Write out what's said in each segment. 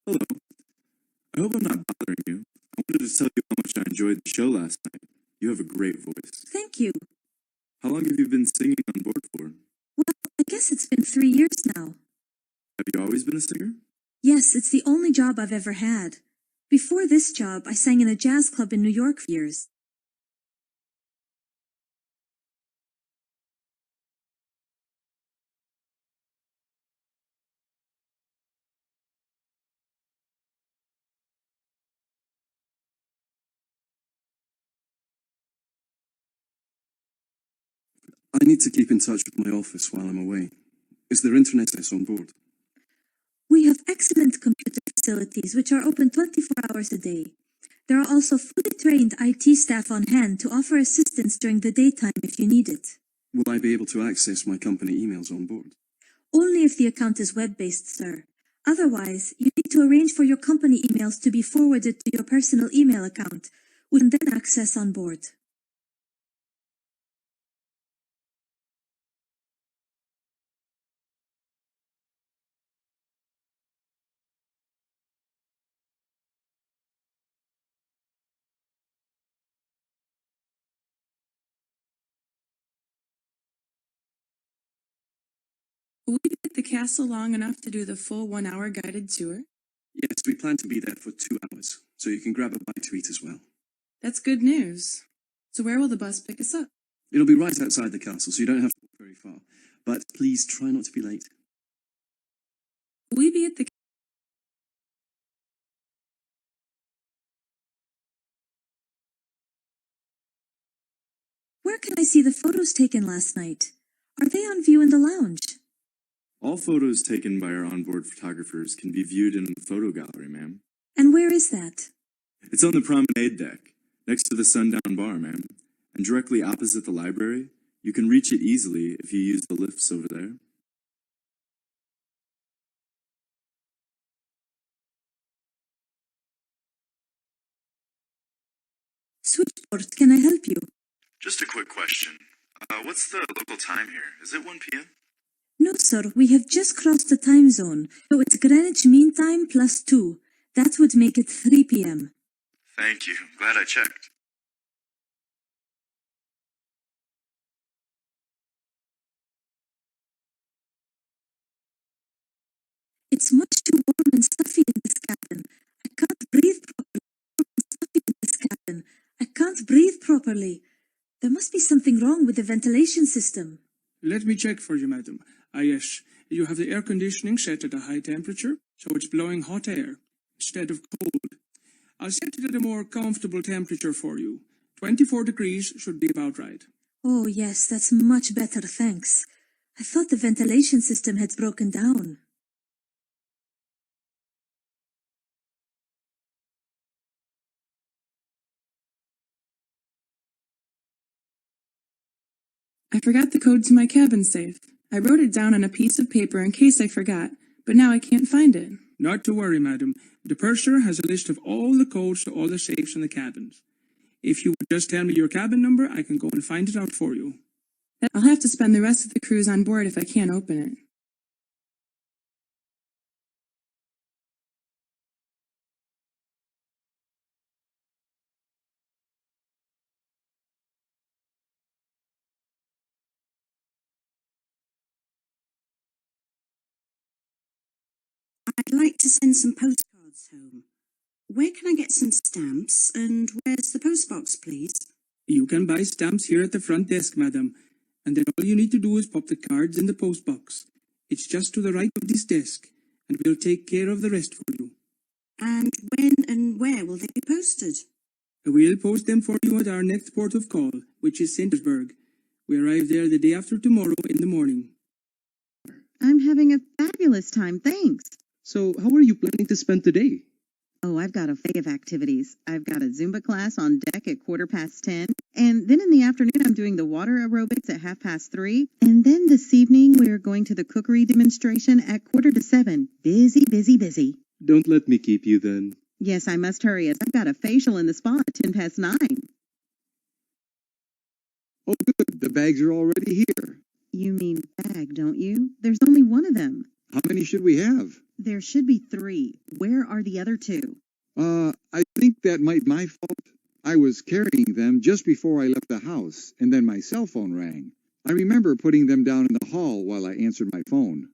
Hello. I hope I'm not bothering you. I wanted to tell you how much I enjoyed the show last night. You have a great voice. Thank you. How long have you been singing on board for? Well, I guess it's been 3 years now. Have you always been a singer? Yes, it's the only job I've ever had. Before this job, I sang in a jazz club in New York for years. I need to keep in touch with my office while I'm away. Is there internet access on board? We have excellent computer facilities which are open 24 hours a day. There are also fully trained IT staff on hand to offer assistance during the daytime if you need it. Will I be able to access my company emails on board? Only if the account is web-based, sir. Otherwise, you need to arrange for your company emails to be forwarded to your personal email account, which you can then access on board. Will we be at the castle long enough to do the full 1-hour guided tour? Yes, we plan to be there for 2 hours, so you can grab a bite to eat as well. That's good news. So where will the bus pick us up? It'll be right outside the castle, so you don't have to walk very far. But please try not to be late. Will we be at the... Where can I see the photos taken last night? Are they on view in the lounge? All photos taken by our onboard photographers can be viewed in the photo gallery, ma'am. And where is that? It's on the promenade deck, next to the sundown bar, ma'am. And directly opposite the library. You can reach it easily if you use the lifts over there. Switchboard, can I help you? Just a quick question. What's the local time here? Is it 1 p.m.? No, sir, we have just crossed the time zone, so it's Greenwich Mean Time plus 2. That would make it 3 p.m. Thank you. Glad I checked. It's much too warm and stuffy in this cabin. I can't breathe properly. Stuffy in this cabin. I can't breathe properly. There must be something wrong with the ventilation system. Let me check for you, madam. Yes, you have the air conditioning set at a high temperature, so it's blowing hot air instead of cold. I'll set it at a more comfortable temperature for you. 24 degrees should be about right. Oh, yes, that's much better, thanks. I thought the ventilation system had broken down. I forgot the code to my cabin safe. I wrote it down on a piece of paper in case I forgot, but now I can't find it. Not to worry, madam. The purser has a list of all the codes to all the safes in the cabins. If you would just tell me your cabin number, I can go and find it out for you. I'll have to spend the rest of the cruise on board if I can't open it. I'd like to send some postcards home. Where can I get some stamps, and where's the postbox, please? You can buy stamps here at the front desk, madam, and then all you need to do is pop the cards in the postbox. It's just to the right of this desk, and we'll take care of the rest for you. And when and where will they be posted? We'll post them for you at our next port of call, which is St. Petersburg. We arrive there the day after tomorrow in the morning. I'm having a fabulous time, thanks. So, how are you planning to spend today? Oh, I've got a array of activities. I've got a Zumba class on deck at 10:15, and then in the afternoon I'm doing the water aerobics at 3:30, and then this evening we're going to the cookery demonstration at 6:45. Busy, busy, busy. Don't let me keep you then. Yes, I must hurry as I've got a facial in the spa at 9:10. Oh, good. The bags are already here. You mean bag, don't you? There's only one of them. How many should we have? There should be 3. Where are the other 2? I think that might be my fault. I was carrying them just before I left the house, and then my cell phone rang. I remember putting them down in the hall while I answered my phone.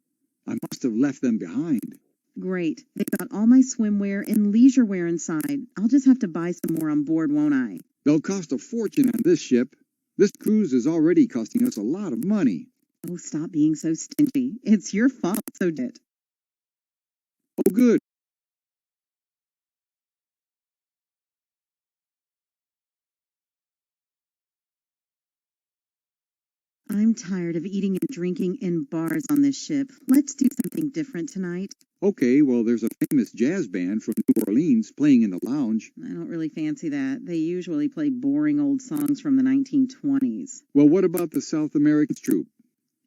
I must have left them behind. Great. They've got all my swimwear and leisure wear inside. I'll just have to buy some more on board, won't I? They'll cost a fortune on this ship. This cruise is already costing us a lot of money. Oh, stop being so stingy. It's your fault, so did. Oh, good. I'm tired of eating and drinking in bars on this ship. Let's do something different tonight. Okay, well, there's a famous jazz band from New Orleans playing in the lounge. I don't really fancy that. They usually play boring old songs from the 1920s. Well, what about the South American troupe?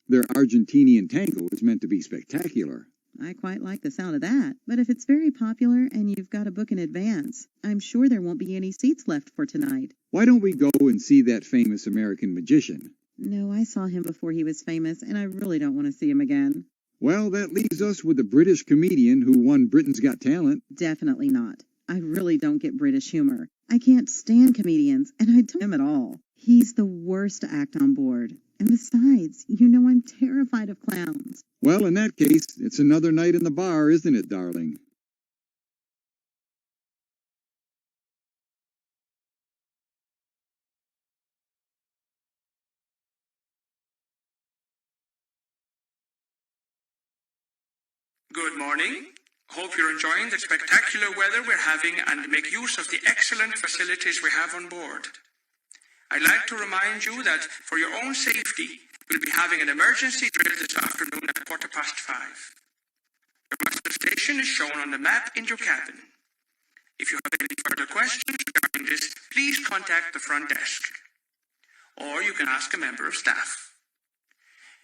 Their Argentinian tango is meant to be spectacular. I quite like the sound of that, but if it's very popular and you've got to book in advance, I'm sure there won't be any seats left for tonight. Why don't we go and see that famous American magician? No, I saw him before he was famous, and I really don't want to see him again. Well, that leaves us with the British comedian who won Britain's Got Talent. Definitely not. I really don't get British humor. I can't stand comedians, and I don't him at all. He's the worst to act on board. And besides, you know I'm terrified of clowns. Well, in that case, it's another night in the bar, isn't it, darling? Good morning. Hope you're enjoying the spectacular weather we're having and make use of the excellent facilities we have on board. I'd like to remind you that for your own safety, we'll be having an emergency drill this afternoon at 5:15. Your master station is shown on the map in your cabin. If you have any further questions regarding this, please contact the front desk. Or you can ask a member of staff.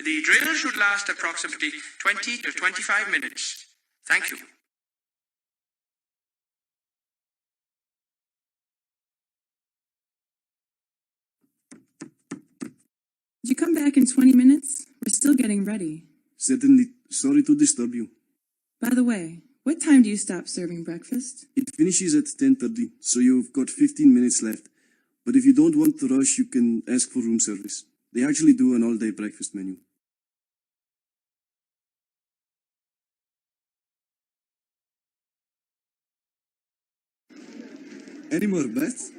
The drill should last approximately 20 to 25 minutes. Thank you. Could you come back in 20 minutes? We're still getting ready. Certainly, sorry to disturb you. By the way, what time do you stop serving breakfast? It finishes at 10:30, so you've got 15 minutes left. But if you don't want to rush, you can ask for room service. They actually do an all-day breakfast menu. Any more bets?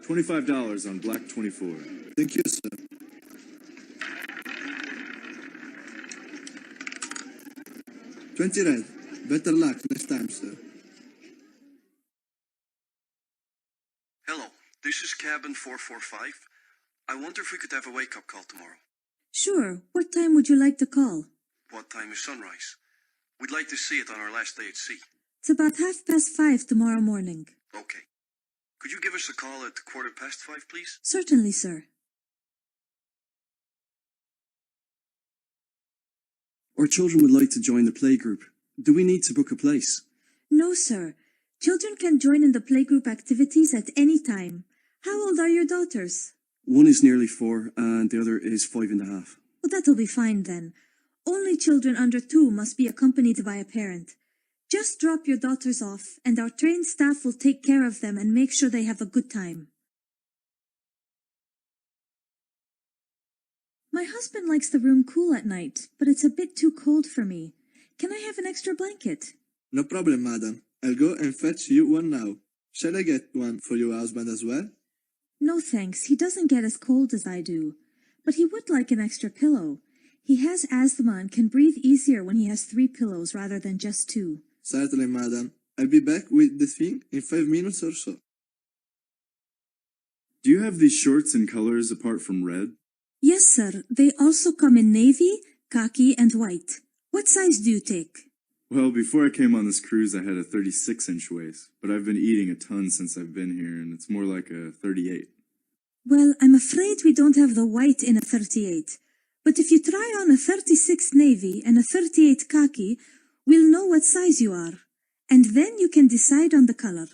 $25 on Black 24. Thank you, sir. $20 red. Better luck next time, sir. Hello, this is cabin 445. I wonder if we could have a wake-up call tomorrow. Sure. What time would you like to call? What time is sunrise? We'd like to see it on our last day at sea. It's about 5:30 tomorrow morning. Okay. Could you give us a call at 5:15, please? Certainly, sir. Our children would like to join the playgroup. Do we need to book a place? No, sir. Children can join in the playgroup activities at any time. How old are your daughters? One is nearly 4, and the other is 5.5. Well, that'll be fine then. Only children under 2 must be accompanied by a parent. Just drop your daughters off, and our trained staff will take care of them and make sure they have a good time. My husband likes the room cool at night, but it's a bit too cold for me. Can I have an extra blanket? No problem, madam. I'll go and fetch you one now. Shall I get one for your husband as well? No thanks, he doesn't get as cold as I do. But he would like an extra pillow. He has asthma and can breathe easier when he has 3 pillows rather than just 2. Certainly, madam. I'll be back with the thing in 5 minutes or so. Do you have these shorts in colors apart from red? Yes, sir. They also come in navy, khaki, and white. What size do you take? Well, before I came on this cruise, I had a 36-inch waist, but I've been eating a ton since I've been here, and it's more like a 38. Well, I'm afraid we don't have the white in a 38. But if you try on a 36 navy and a 38 khaki, we'll know what size you are. And then you can decide on the color.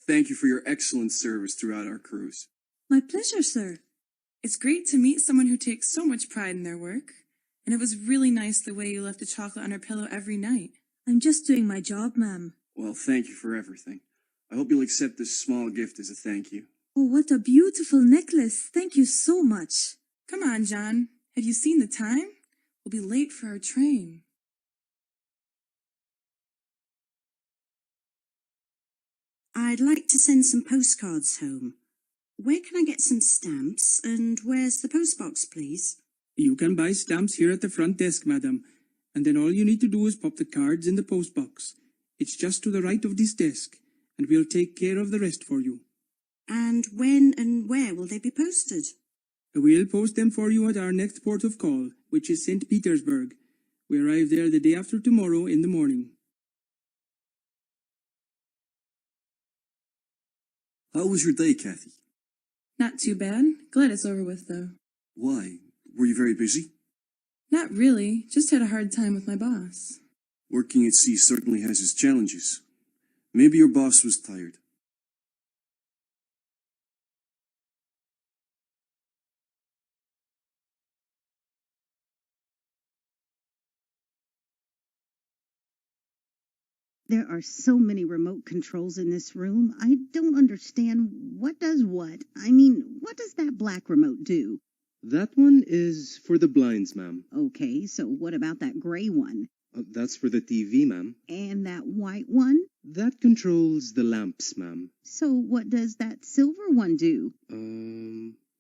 Thank you for your excellent service throughout our cruise. My pleasure, sir. It's great to meet someone who takes so much pride in their work. And it was really nice the way you left the chocolate on her pillow every night. I'm just doing my job, ma'am. Well, thank you for everything. I hope you'll accept this small gift as a thank you. Oh, what a beautiful necklace. Thank you so much. Come on, John. Have you seen the time? We'll be late for our train. I'd like to send some postcards home. Where can I get some stamps, and where's the postbox, please? You can buy stamps here at the front desk, madam, and then all you need to do is pop the cards in the postbox. It's just to the right of this desk, and we'll take care of the rest for you. And when and where will they be posted? We'll post them for you at our next port of call, which is St. Petersburg. We arrive there the day after tomorrow in the morning. How was your day, Kathy? Not too bad. Glad it's over with, though. Why? Were you very busy? Not really. Just had a hard time with my boss. Working at sea certainly has its challenges. Maybe your boss was tired. There are so many remote controls in this room. I don't understand what does what. I mean, what does that black remote do? That one is for the blinds, ma'am. Okay, so what about that gray one? That's for the TV, ma'am. And that white one? That controls the lamps, ma'am. So what does that silver one do?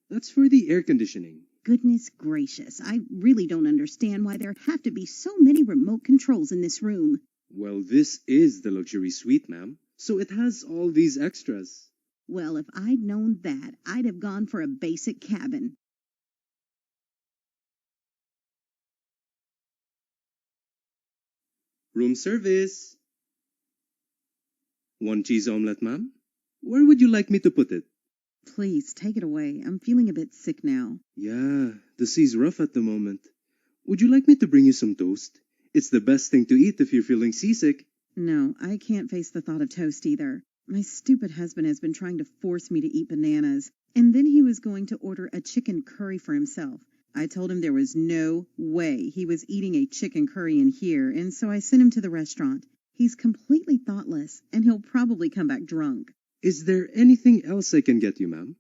That's for the air conditioning. Goodness gracious, I really don't understand why there have to be so many remote controls in this room. Well, this is the luxury suite, ma'am, so it has all these extras. Well, if I'd known that, I'd have gone for a basic cabin. Room service. One cheese omelette, ma'am? Where would you like me to put it? Please, take it away. I'm feeling a bit sick now. Yeah, the sea's rough at the moment. Would you like me to bring you some toast? It's the best thing to eat if you're feeling seasick. No, I can't face the thought of toast either. My stupid husband has been trying to force me to eat bananas, and then he was going to order a chicken curry for himself. I told him there was no way he was eating a chicken curry in here, and so I sent him to the restaurant. He's completely thoughtless, and he'll probably come back drunk. Is there anything else I can get you, ma'am?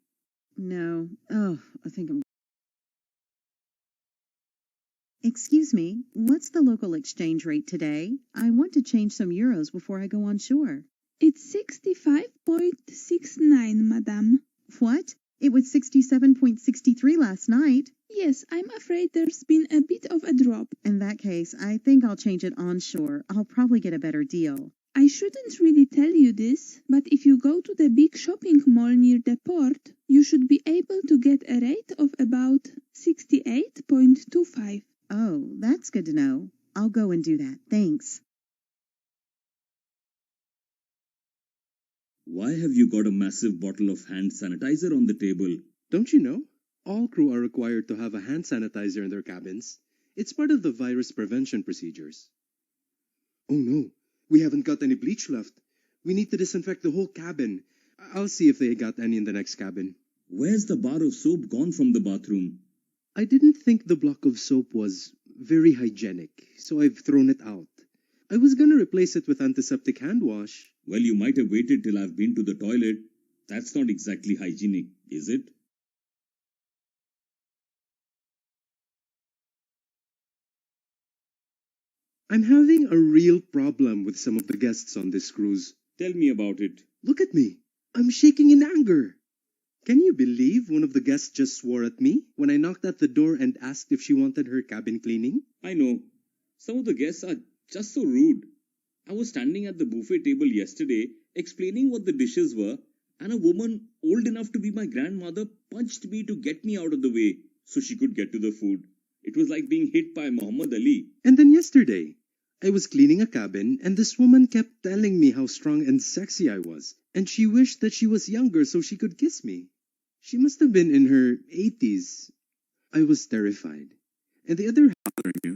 No. Oh, I think I'm... Excuse me, what's the local exchange rate today? I want to change some euros before I go on shore. It's 65.69, madame. What? It was 67.63 last night. Yes, I'm afraid there's been a bit of a drop. In that case, I think I'll change it on shore. I'll probably get a better deal. I shouldn't really tell you this, but if you go to the big shopping mall near the port, you should be able to get a rate of about 68.25. Oh, that's good to know. I'll go and do that. Thanks. Why have you got a massive bottle of hand sanitizer on the table? Don't you know? All crew are required to have a hand sanitizer in their cabins. It's part of the virus prevention procedures. Oh no, we haven't got any bleach left. We need to disinfect the whole cabin. I'll see if they got any in the next cabin. Where's the bar of soap gone from the bathroom? I didn't think the block of soap was very hygienic, so I've thrown it out. I was gonna replace it with antiseptic hand wash. Well, you might have waited till I've been to the toilet. That's not exactly hygienic, is it? I'm having a real problem with some of the guests on this cruise. Tell me about it. Look at me. I'm shaking in anger. Can you believe one of the guests just swore at me when I knocked at the door and asked if she wanted her cabin cleaning? I know. Some of the guests are just so rude. I was standing at the buffet table yesterday explaining what the dishes were, and a woman old enough to be my grandmother punched me to get me out of the way so she could get to the food. It was like being hit by Muhammad Ali. And then yesterday, I was cleaning a cabin and this woman kept telling me how strong and sexy I was, and she wished that she was younger so she could kiss me. She must have been in her 80s. I was terrified. And the other bothering you.